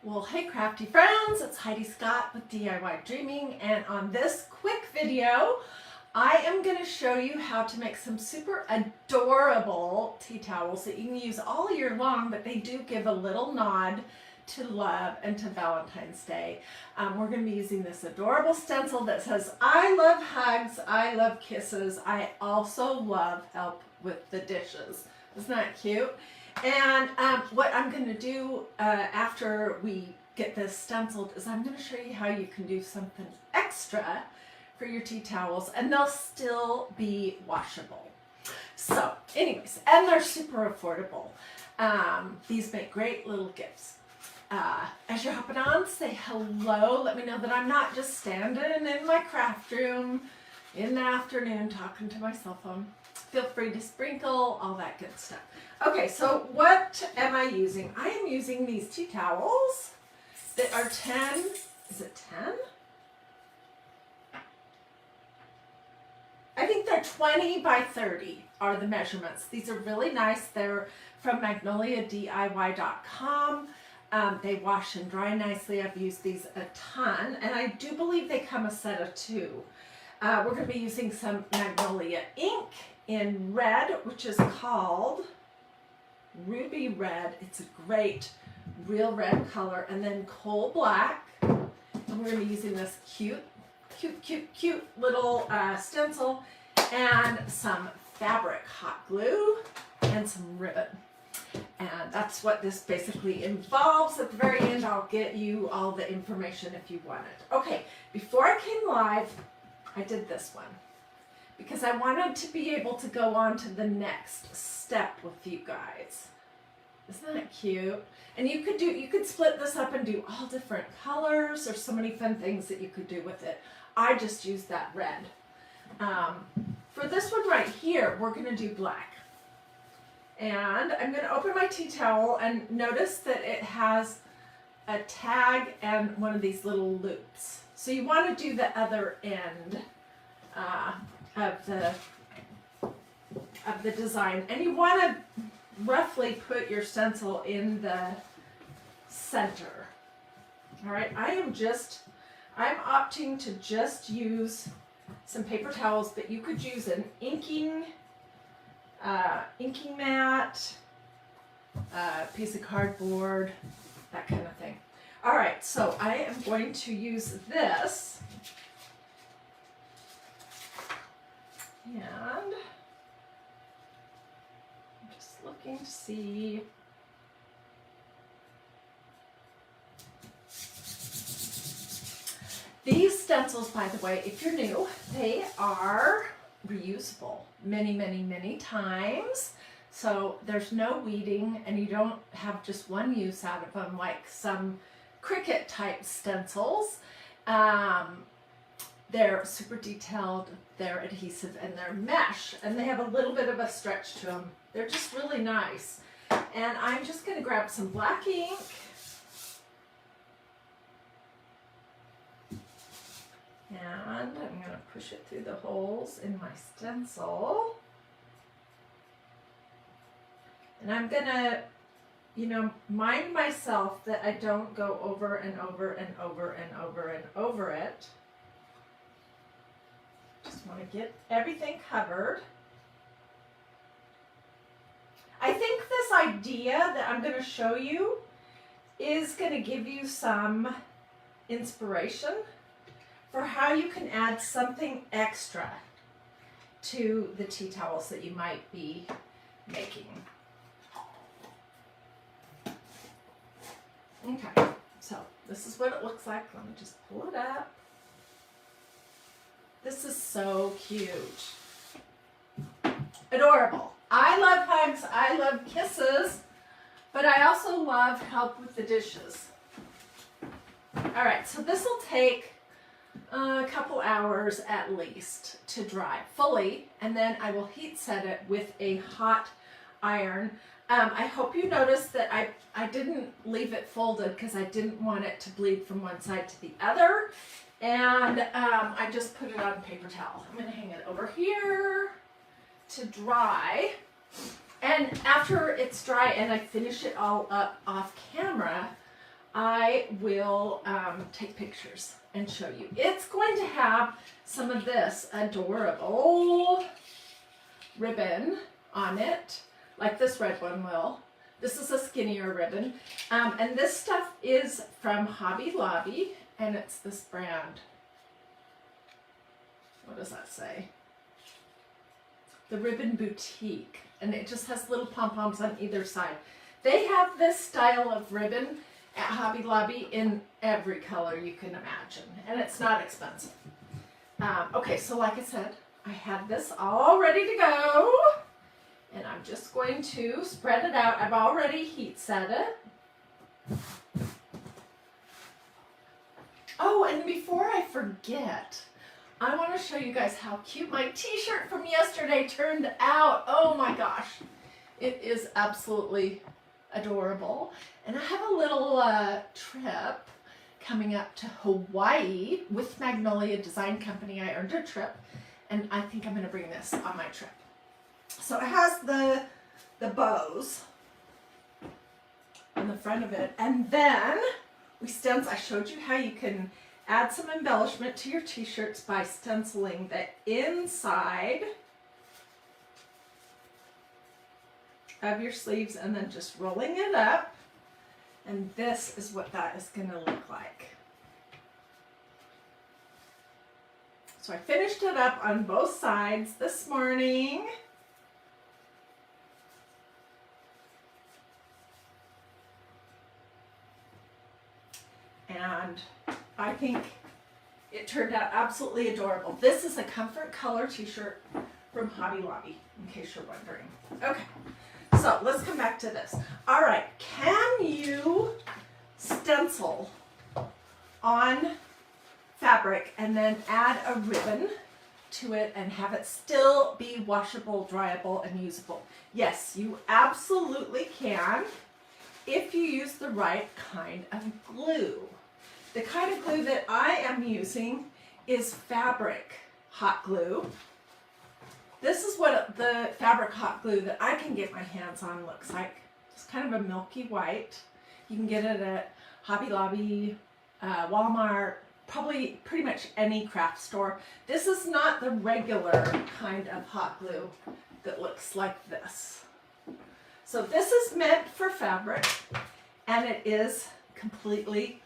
Well, hey crafty friends, it's Hiedi Scott with DiyDreaming, and on this quick video, I am going to show you how to make some super adorable tea towels that you can use all year long, but they do give a little nod to love and to Valentine's Day. We're going to be using this adorable stencil that says, I love hugs, I love kisses, I also love help with the dishes. Isn't that cute? And what I'm going to do after we get this stenciled is I'm going to show you how you can do something extra for your tea towels and they'll still be washable. So anyways, and they're super affordable. These make great little gifts. As you're hopping on, say hello. Let me know that I'm not just standing in my craft room in the afternoon talking to my cell phone. Feel free to sprinkle, all that good stuff. Okay, so what am I using? I am using these tea towels that are 10, is it 10? I think they're 20 by 30 are the measurements. These are really nice. They're from MagnoliaDIY.com. They wash and dry nicely. I've used these a ton, and I do believe they come a set of 2. We're going to be using some Magnolia ink in red, which is called Ruby Red. It's a great real red color, and then coal black. And we're going to be using this cute little stencil and some fabric hot glue and some ribbon. And that's what this basically involves. At the very end, I'll get you all the information if you want it. Okay, before I came live, I did this one because I wanted to be able to go on to the next step with you guys. Isn't that cute? And you could split this up and do all different colors. There's so many fun things that you could do with it. I just used that red. For this one right here, we're going to do black. And I'm going to open my tea towel and notice that it has a tag and one of these little loops. So you want to do the other end of the design, and you want to roughly put your stencil in the center. All right, I'm opting to just use some paper towels, but you could use an inking mat, piece of cardboard, that kind of thing. All right, so I am going to use this, and I'm just looking to see. These stencils, by the way, if you're new, they are reusable many times. So there's no weeding, and you don't have just one use out of them like some Cricut type stencils. They're super detailed, they're adhesive, and they're mesh, and they have a little bit of a stretch to them. They're just really nice. And I'm just going to grab some black ink. And I'm going to push it through the holes in my stencil. And I'm going to, mind myself that I don't go over and over and over and over and over it. Just want to get everything covered. I think this idea that I'm going to show you is going to give you some inspiration for how you can add something extra to the tea towels that you might be making. Okay, so this is what it looks like. Let me just pull it up. This is so cute. Adorable. I love hugs, I love kisses, but I also love help with the dishes. All right, so this will take a couple hours at least to dry fully, and then I will heat set it with a hot iron. I hope you noticed that I didn't leave it folded because I didn't want it to bleed from one side to the other, and I just put it on paper towel. I'm going to hang it over here to dry, and after it's dry and I finish it all up off camera, I will take pictures and show you. It's going to have some of this adorable ribbon on it, like this red one will. This is a skinnier ribbon. And this stuff is from Hobby Lobby, and it's this brand. What does that say? The Ribbon Boutique. And it just has little pom-poms on either side. They have this style of ribbon at Hobby Lobby in every color you can imagine. And it's not expensive. Okay, so like I said, I had this all ready to go. And I'm just going to spread it out. I've already heat set it. Oh, and before I forget, I want to show you guys how cute my t-shirt from yesterday turned out. Oh my gosh. It is absolutely adorable. And I have a little trip coming up to Hawaii with Magnolia Design Company. I earned a trip, and I think I'm going to bring this on my trip. So it has the bows on the front of it, and then I showed you how you can add some embellishment to your t-shirts by stenciling the inside of your sleeves and then just rolling it up, and this is what that is going to look like. So I finished it up on both sides this morning. And I think it turned out absolutely adorable. This is a comfort color t-shirt from Hobby Lobby, in case you're wondering. Okay, so let's come back to this. All right, can you stencil on fabric and then add a ribbon to it and have it still be washable, dryable, and usable? Yes, you absolutely can if you use the right kind of glue. The kind of glue that I am using is fabric hot glue. This is what the fabric hot glue that I can get my hands on looks like. It's kind of a milky white. You can get it at Hobby Lobby, Walmart, probably pretty much any craft store. This is not the regular kind of hot glue that looks like this. So this is meant for fabric, and it is completely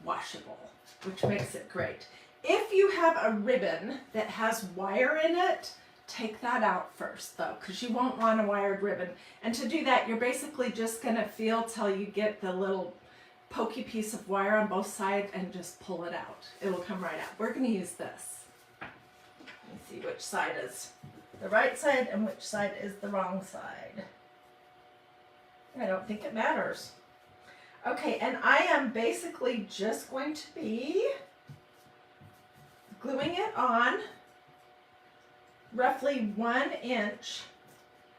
washable, which makes it great. If you have a ribbon that has wire in it, take that out first though, because you won't want a wired ribbon. And to do that, you're basically just going to feel till you get the little pokey piece of wire on both sides and just pull it out. It'll come right out. We're going to use this. Let me see which side is the right side and which side is the wrong side. I don't think it matters. Okay, and I am basically just going to be gluing it on roughly 1 inch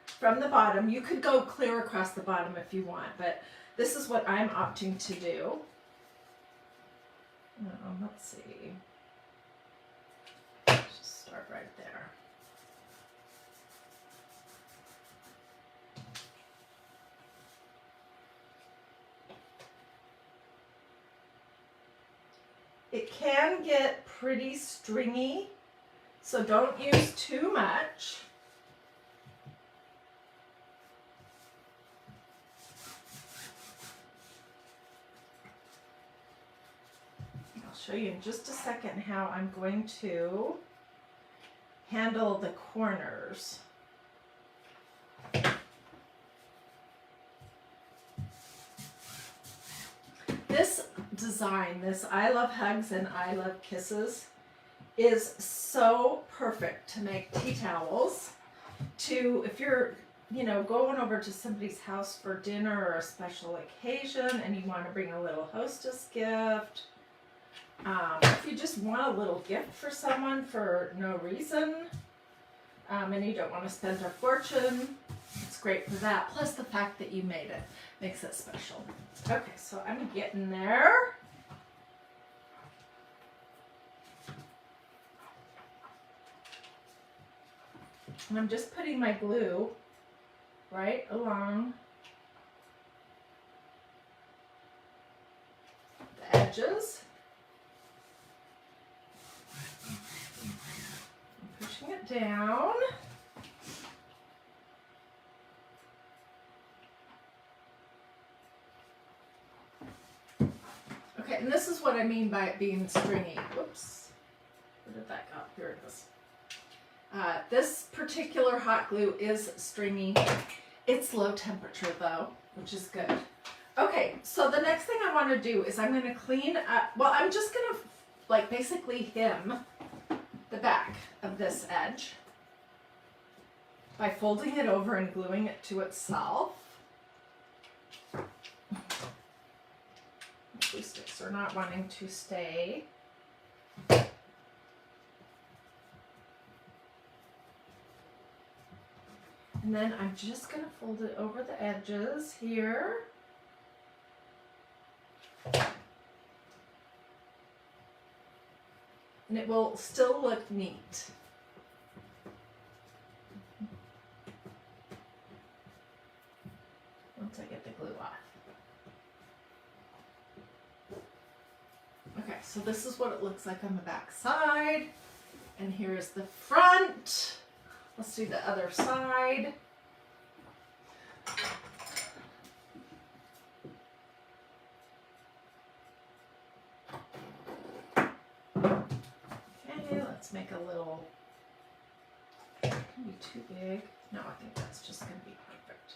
from the bottom. You could go clear across the bottom if you want, but this is what I'm opting to do. Let's see. Just start right there. It can get pretty stringy, so don't use too much. I'll show you in just a second how I'm going to handle the corners. This design, this I Love Hugs and I Love Kisses, is so perfect to make tea towels. If you're, going over to somebody's house for dinner or a special occasion and you want to bring a little hostess gift. If you just want a little gift for someone for no reason, and you don't want to spend a fortune, it's great for that. Plus the fact that you made it makes it special. Okay, so I'm getting there. And I'm just putting my glue right along edges. I'm pushing it down. Okay, and this is what I mean by it being stringy. Whoops. Where did that go? Here it is. This particular hot glue is stringy. It's low temperature though, which is good. Okay, so the next thing I want to do is I'm going to clean up, well, I'm just going to like basically hem the back of this edge by folding it over and gluing it to itself. Glue sticks are not wanting to stay. And then I'm just going to fold it over the edges here. And it will still look neat. Once I get the glue off. Okay, so this is what it looks like on the back side. And here's the front. Let's do the other side. Okay, let's make a little, it can be too big. No, I think that's just going to be perfect.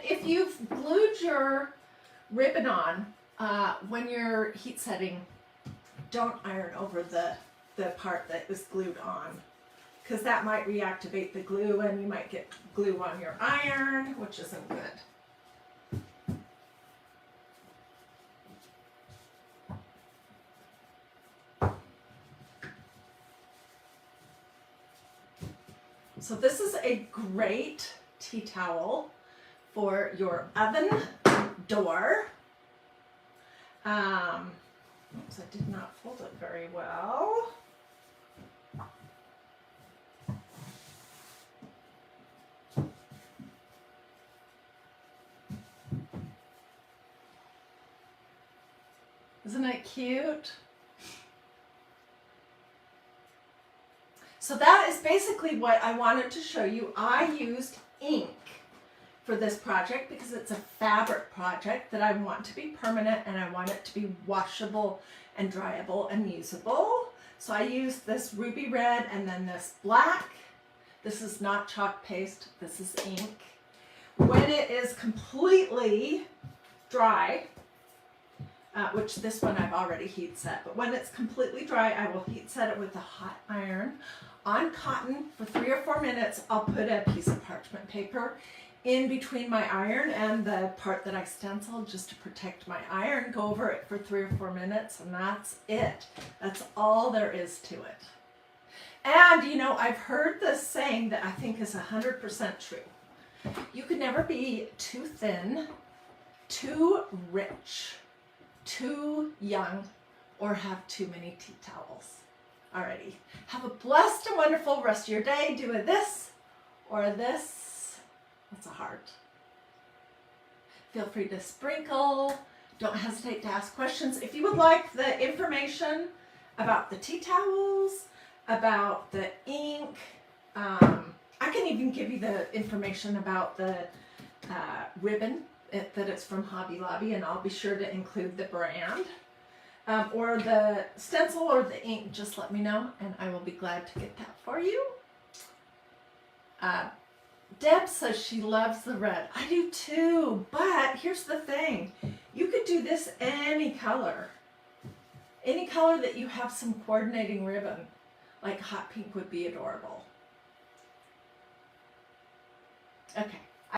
If you've glued your ribbon on, when you're heat setting, don't iron over the part that is glued on, because that might reactivate the glue and you might get glue on your iron, which isn't good. So this is a great tea towel for your oven door. Oops, I did not fold it very well. Isn't it cute? So that is basically what I wanted to show you. I used ink for this project because it's a fabric project that I want to be permanent and I want it to be washable and dryable and usable. So I used this ruby red and then this black. This is not chalk paste, this is ink. When it is completely dry, which this one I've already heat set, but when it's completely dry, I will heat set it with a hot iron on cotton for 3 or 4 minutes. I'll put a piece of parchment paper in between my iron and the part that I stenciled just to protect my iron. Go over it for 3 or 4 minutes and that's it. That's all there is to it. And you know, I've heard this saying that I think is 100% true. You could never be too thin, too rich, too young, or have too many tea towels. Alrighty, have a blessed and wonderful rest of your day. Do a this or a this. That's a heart. Feel free to sprinkle. Don't hesitate to ask questions. If you would like the information about the tea towels, about the ink, I can even give you the information about the ribbon, that it's from Hobby Lobby, and I'll be sure to include the brand. Or the stencil or the ink, just let me know and I will be glad to get that for you. Deb says she loves the red. I do too, but here's the thing. You could do this any color. Any color that you have some coordinating ribbon. Like hot pink would be adorable. Okay.